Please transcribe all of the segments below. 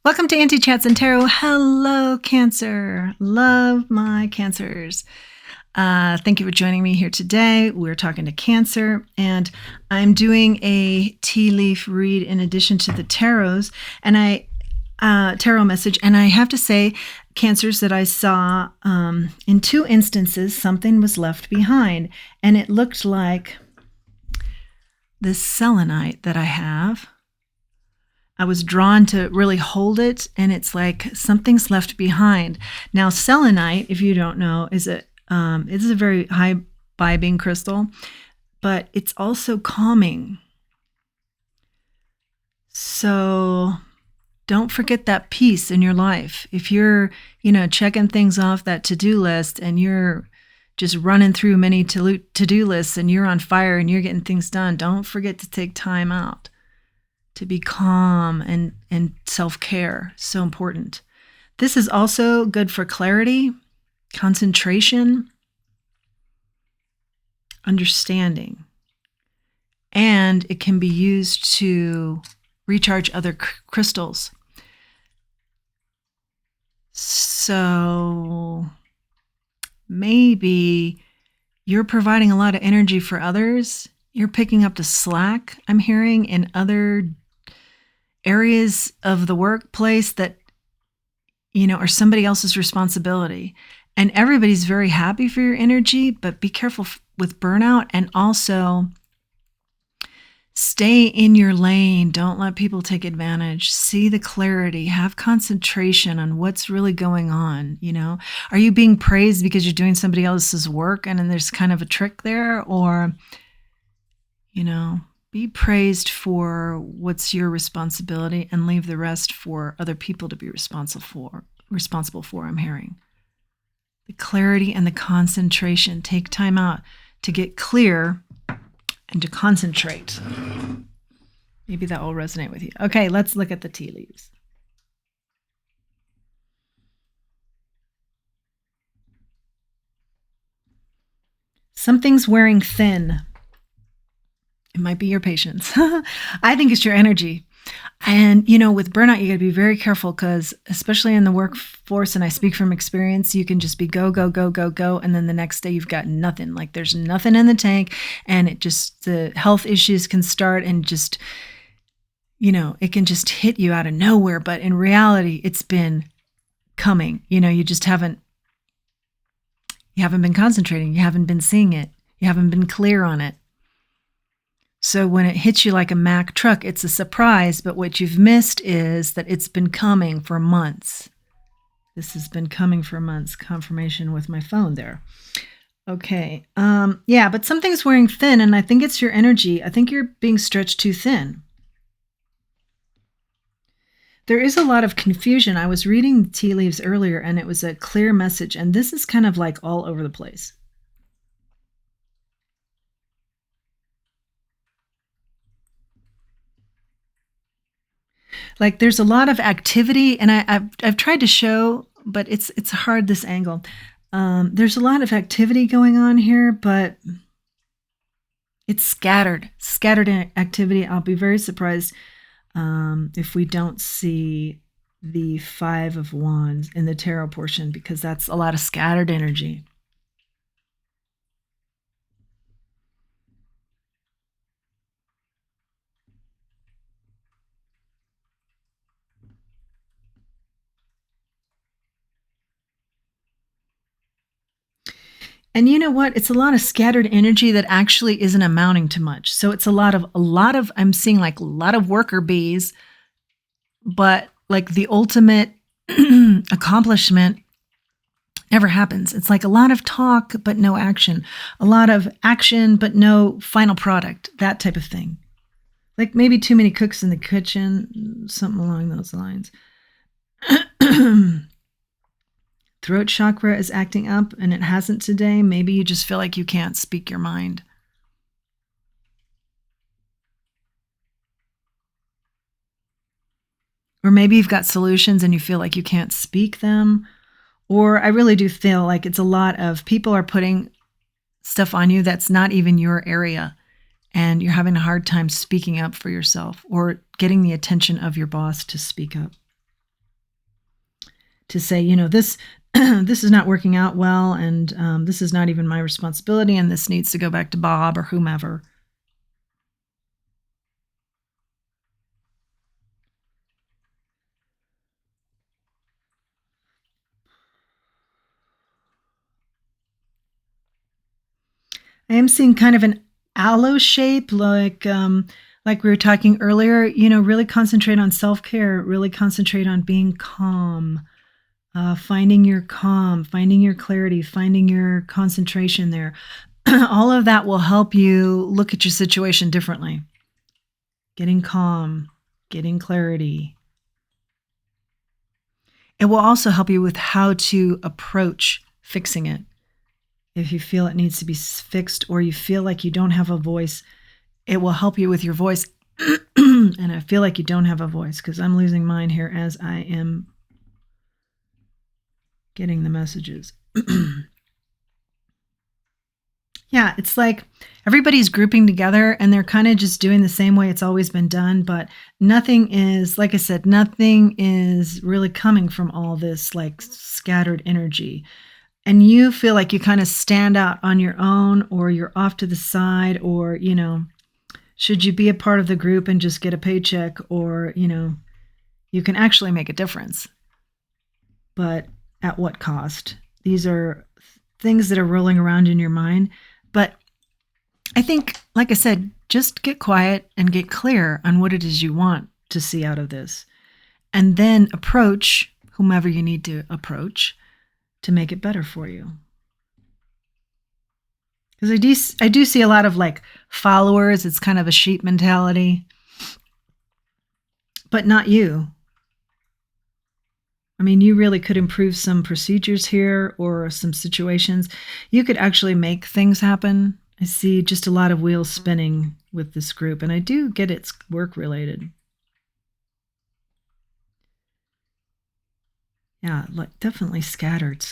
Welcome to Auntie Chats and Tarot. Hello, Cancer. Love my Cancers. Thank you for joining me here today. We're talking to Cancer, and I'm doing a tea leaf read in addition to the tarots, and tarot message. And I have to say, Cancers, that I saw in two instances, something was left behind, and it looked like this selenite that I have. I was drawn to really hold it, and it's like something's left behind. Now, selenite, if you don't know, is a very high vibing crystal, but it's also calming. So don't forget that piece in your life. If you're, checking things off that to-do list, and you're just running through many to-do lists, and you're on fire and you're getting things done, don't forget to take time out to be calm and self-care. So important. This is also good for clarity, concentration, understanding, and it can be used to recharge other crystals. So maybe you're providing a lot of energy for others. You're picking up the slack, I'm hearing, in other areas of the workplace that, are somebody else's responsibility. And everybody's very happy for your energy, but be careful with burnout, and also stay in your lane. Don't let people take advantage. See the clarity, have concentration on what's really going on. Are you being praised because you're doing somebody else's work and then there's kind of a trick there? Or, be praised for what's your responsibility and leave the rest for other people to be responsible for, I'm hearing. The clarity and the concentration. Take time out to get clear and to concentrate. Maybe that will resonate with you. Okay, let's look at the tea leaves. Something's wearing thin. It might be your patience. I think it's your energy. And, with burnout, you got to be very careful, because especially in the workforce, and I speak from experience, you can just be go, go, go, go, go. And then the next day you've got nothing. Like there's nothing in the tank, and the health issues can start, and just, it can just hit you out of nowhere. But in reality, it's been coming. You just haven't been concentrating. You haven't been seeing it. You haven't been clear on it. So when it hits you like a Mack truck, it's a surprise, but what you've missed is that it's been coming for months. This has been coming for months. Confirmation with my phone there. Okay. But something's wearing thin, and I think it's your energy. I think you're being stretched too thin. There is a lot of confusion. I was reading the tea leaves earlier, and it was a clear message, and this is kind of like all over the place. Like there's a lot of activity, and I've tried to show, but it's hard, this angle. There's a lot of activity going on here, but it's scattered activity. I'll be very surprised if we don't see the Five of Wands in the tarot portion, because that's a lot of scattered energy. And you know what? It's a lot of scattered energy that actually isn't amounting to much. So it's a lot of, I'm seeing like a lot of worker bees, but like the ultimate accomplishment never happens. It's like a lot of talk, but no action. A lot of action, but no final product, that type of thing. Like maybe too many cooks in the kitchen, something along those lines. Throat chakra is acting up, and it hasn't today. Maybe you just feel like you can't speak your mind. Or maybe you've got solutions and you feel like you can't speak them. Or I really do feel like it's a lot of people are putting stuff on you that's not even your area, and you're having a hard time speaking up for yourself or getting the attention of your boss to speak up. to say, this this is not working out well, and this is not even my responsibility, and this needs to go back to Bob or whomever. I am seeing kind of an aloe shape, like we were talking earlier. Really concentrate on self-care. Really concentrate on being calm, finding your calm, finding your clarity, finding your concentration there. All of that will help you look at your situation differently. Getting calm, getting clarity. It will also help you with how to approach fixing it. If you feel it needs to be fixed, or you feel like you don't have a voice, it will help you with your voice. And I feel like you don't have a voice, because I'm losing mine here as I am getting the messages. Yeah, it's like everybody's grouping together and they're kind of just doing the same way it's always been done, but nothing is, like I said, nothing is really coming from all this like scattered energy. And you feel like you kind of stand out on your own, or you're off to the side, or, should you be a part of the group and just get a paycheck, or, you can actually make a difference. But at what cost? These are things that are rolling around in your mind. But I think, like I said, just get quiet and get clear on what it is you want to see out of this. And then approach whomever you need to approach to make it better for you. Because I do see a lot of like followers. It's kind of a sheep mentality. But not you. I mean, you really could improve some procedures here, or some situations. You could actually make things happen. I see just a lot of wheels spinning with this group, and I do get it's work related. Yeah, like definitely scattered.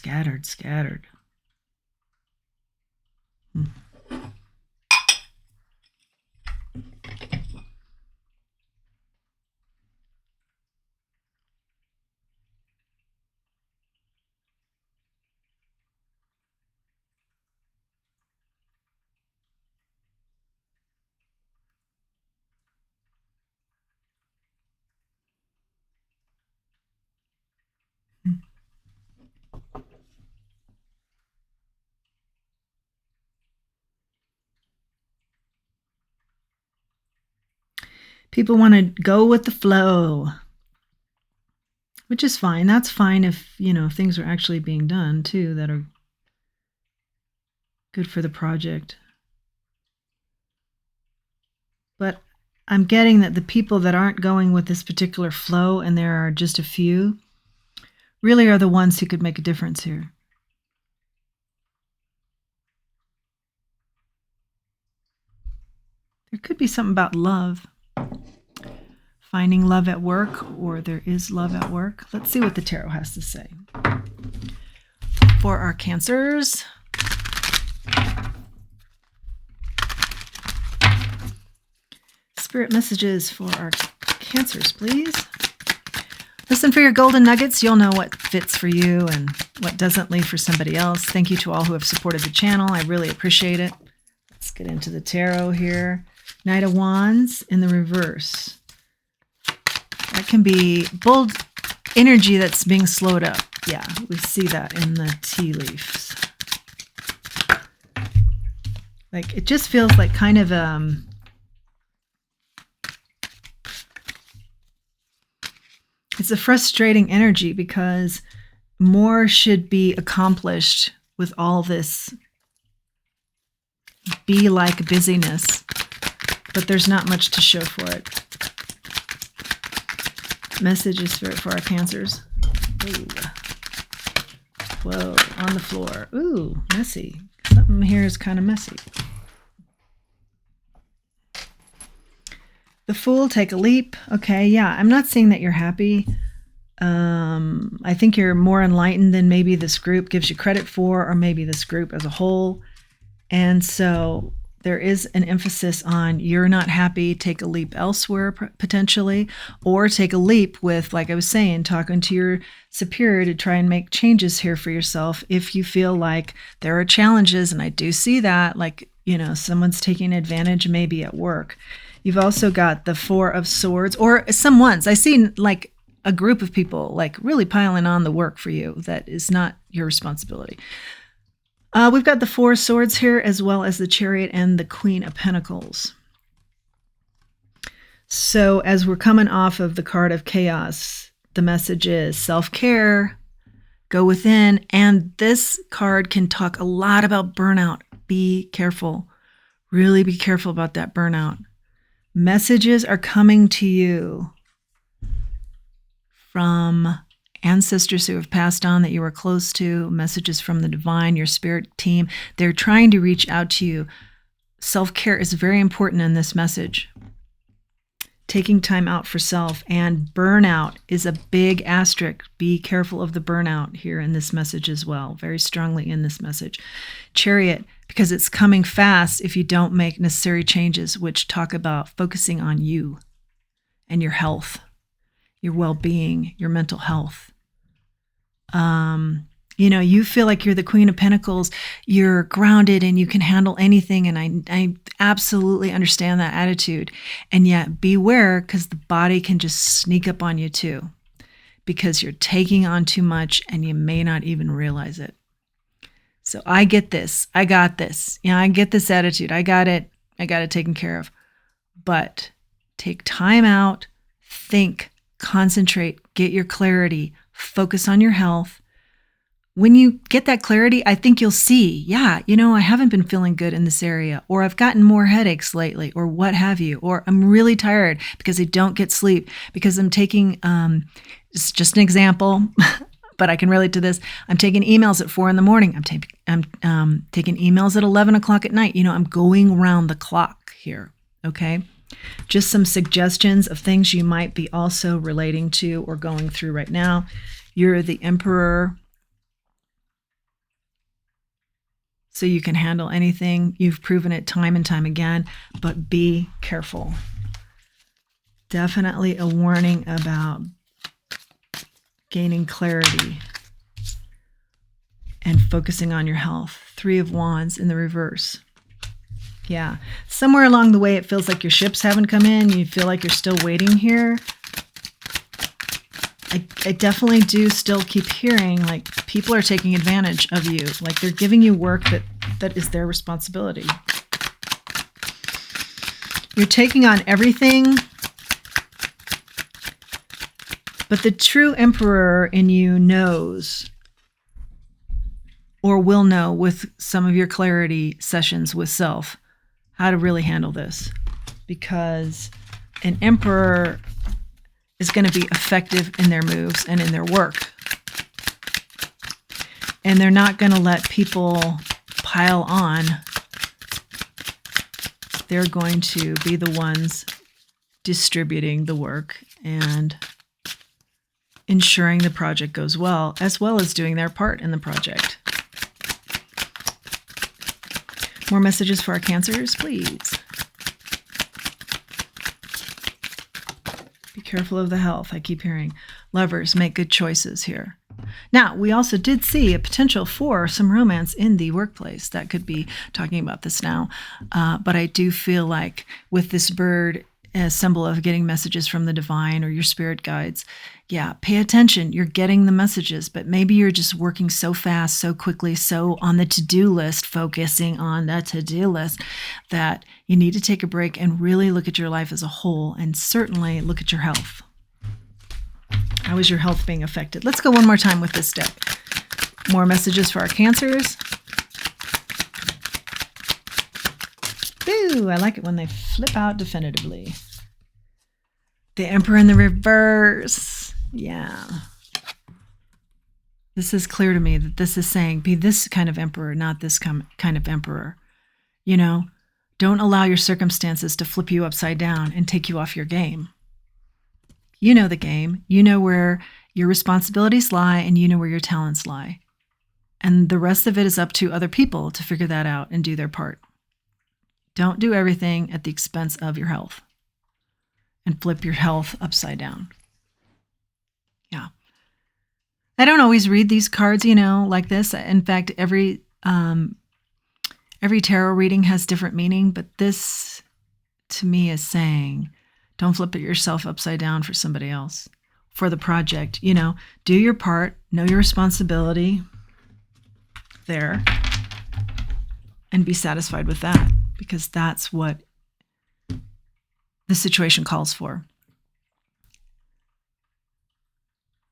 People want to go with the flow, which is fine. That's fine if, things are actually being done too that are good for the project. But I'm getting that the people that aren't going with this particular flow, and there are just a few, really are the ones who could make a difference here. There could be something about love. Finding love at work, or there is love at work. Let's see what the tarot has to say for our Cancers. Spirit messages for our Cancers, please. Listen for your golden nuggets. You'll know what fits for you and what doesn't leave for somebody else. Thank you to all who have supported the channel. I really appreciate it. Let's get into the tarot here. Knight of Wands in the reverse. That can be bold energy that's being slowed up. Yeah, we see that in the tea leaves. Like, it just feels like kind of it's a frustrating energy, because more should be accomplished with all this bee-like busyness, but there's not much to show for it. Messages for our Cancers. Ooh. Whoa, on the floor. Ooh, messy. Something here is kind of messy. The Fool, take a leap. Okay, yeah, I'm not saying that you're happy. I think you're more enlightened than maybe this group gives you credit for, or maybe this group as a whole. And so there is an emphasis on you're not happy, take a leap elsewhere potentially, or take a leap with, like I was saying, talking to your superior to try and make changes here for yourself if you feel like there are challenges. And I do see that, like, someone's taking advantage maybe at work. You've also got the Four of Swords, or someone's. I see like a group of people like really piling on the work for you that is not your responsibility. We've got the Four of Swords here, as well as the Chariot and the Queen of Pentacles. So as we're coming off of the card of Chaos, the message is self-care, go within, and this card can talk a lot about burnout. Be careful. Really be careful about that burnout. Messages are coming to you from ancestors who have passed on that you were close to, messages from the divine, your spirit team. They're trying to reach out to you. Self-care is very important in this message. Taking time out for self, and burnout is a big asterisk. Be careful of the burnout here in this message as well, very strongly in this message. Chariot, because it's coming fast if you don't make necessary changes, which talk about focusing on you and your health, your well-being, your mental health. You feel like you're the Queen of Pentacles, you're grounded and you can handle anything. And I absolutely understand that attitude. And yet beware, because the body can just sneak up on you too, because you're taking on too much and you may not even realize it. So I get this. I got this. I get this attitude. I got it. I got it taken care of. But take time out, think, concentrate, get your clarity, focus on your health. When you get that clarity, I think you'll see, I haven't been feeling good in this area, or I've gotten more headaches lately, or what have you, or I'm really tired because I don't get sleep, because I'm taking, it's just an example, but I can relate to this. I'm taking emails at 4 a.m. I'm taking emails at 11 o'clock at night. I'm going around the clock here, okay? Just some suggestions of things you might be also relating to or going through right now. You're the Emperor, so you can handle anything. You've proven it time and time again, but be careful. Definitely a warning about gaining clarity and focusing on your health. 3 of Wands in the reverse. Yeah, somewhere along the way, it feels like your ships haven't come in. You feel like you're still waiting here. I definitely do still keep hearing like people are taking advantage of you. Like they're giving you work that is their responsibility. You're taking on everything. But the true Emperor in you knows, or will know with some of your clarity sessions with self, how to really handle this, because an Emperor is going to be effective in their moves and in their work. And they're not going to let people pile on. They're going to be the ones distributing the work and ensuring the project goes well as doing their part in the project. More messages for our Cancers, please. Be careful of the health. I keep hearing Lovers, make good choices here. Now, we also did see a potential for some romance in the workplace. That could be talking about this now. But I do feel like with this bird, a symbol of getting messages from the divine or your spirit guides, pay attention. You're getting the messages, but maybe you're just working so fast, so quickly, so on the to-do list, focusing on the to-do list, that you need to take a break and really look at your life as a whole, and certainly look at your health. How is your health being affected? Let's go one more time with this deck. More messages for our Cancers. Ooh, I like it when they flip out definitively. The Emperor in the reverse. Yeah. This is clear to me that this is saying, be this kind of emperor, not this kind of emperor. Don't allow your circumstances to flip you upside down and take you off your game. You know the game. You know where your responsibilities lie, and you know where your talents lie. And the rest of it is up to other people to figure that out and do their part. Don't do everything at the expense of your health and flip your health upside down. Yeah. I don't always read these cards, like this. In fact, every tarot reading has different meaning, but this to me is saying, don't flip it yourself upside down for somebody else, for the project. Do your part, know your responsibility there, and be satisfied with that, because that's what the situation calls for.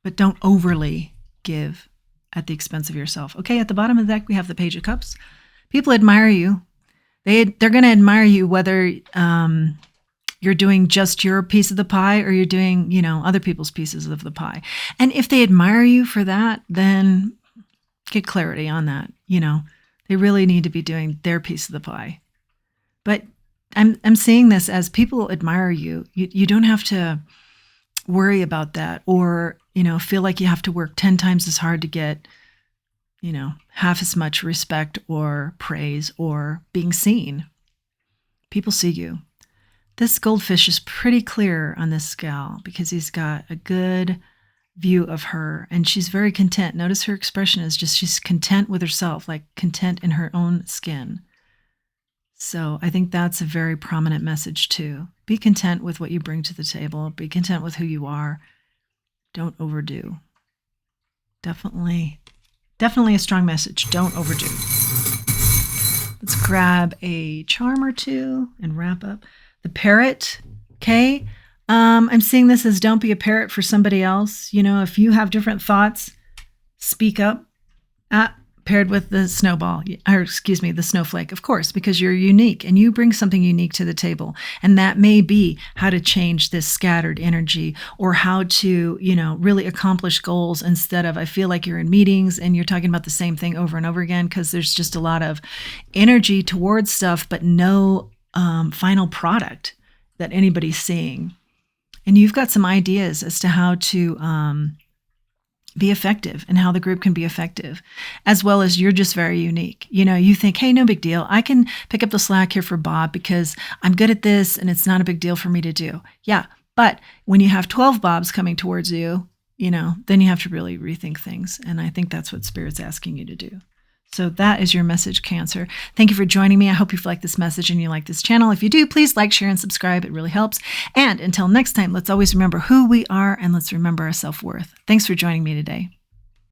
But don't overly give at the expense of yourself. Okay, at the bottom of the deck, we have the Page of Cups. People admire you. They're going to admire you whether you're doing just your piece of the pie or you're doing, other people's pieces of the pie. And if they admire you for that, then get clarity on that. They really need to be doing their piece of the pie. But I'm seeing this as people admire you. You don't have to worry about that or, feel like you have to work 10 times as hard to get, half as much respect or praise or being seen. People see you. This goldfish is pretty clear on this gal because he's got a good view of her and she's very content. Notice her expression is just she's content with herself, like content in her own skin. So I think that's a very prominent message too. Be content with what you bring to the table. Be content with who you are. Don't overdo. Definitely a strong message. Don't overdo. Let's grab a charm or two and wrap up. The parrot, okay? I'm seeing this as don't be a parrot for somebody else. If you have different thoughts, speak up. Paired with the the snowflake, of course, because you're unique and you bring something unique to the table. And that may be how to change this scattered energy or how to, really accomplish goals instead of, I feel like you're in meetings and you're talking about the same thing over and over again because there's just a lot of energy towards stuff, but no final product that anybody's seeing. And you've got some ideas as to how to be effective and how the group can be effective, as well as you're just very unique. You think, hey, no big deal. I can pick up the slack here for Bob because I'm good at this and it's not a big deal for me to do. Yeah. But when you have 12 Bobs coming towards you, then you have to really rethink things. And I think that's what Spirit's asking you to do. So that is your message, Cancer. Thank you for joining me. I hope you've liked this message and you like this channel. If you do, please like, share, and subscribe. It really helps. And until next time, let's always remember who we are and let's remember our self-worth. Thanks for joining me today.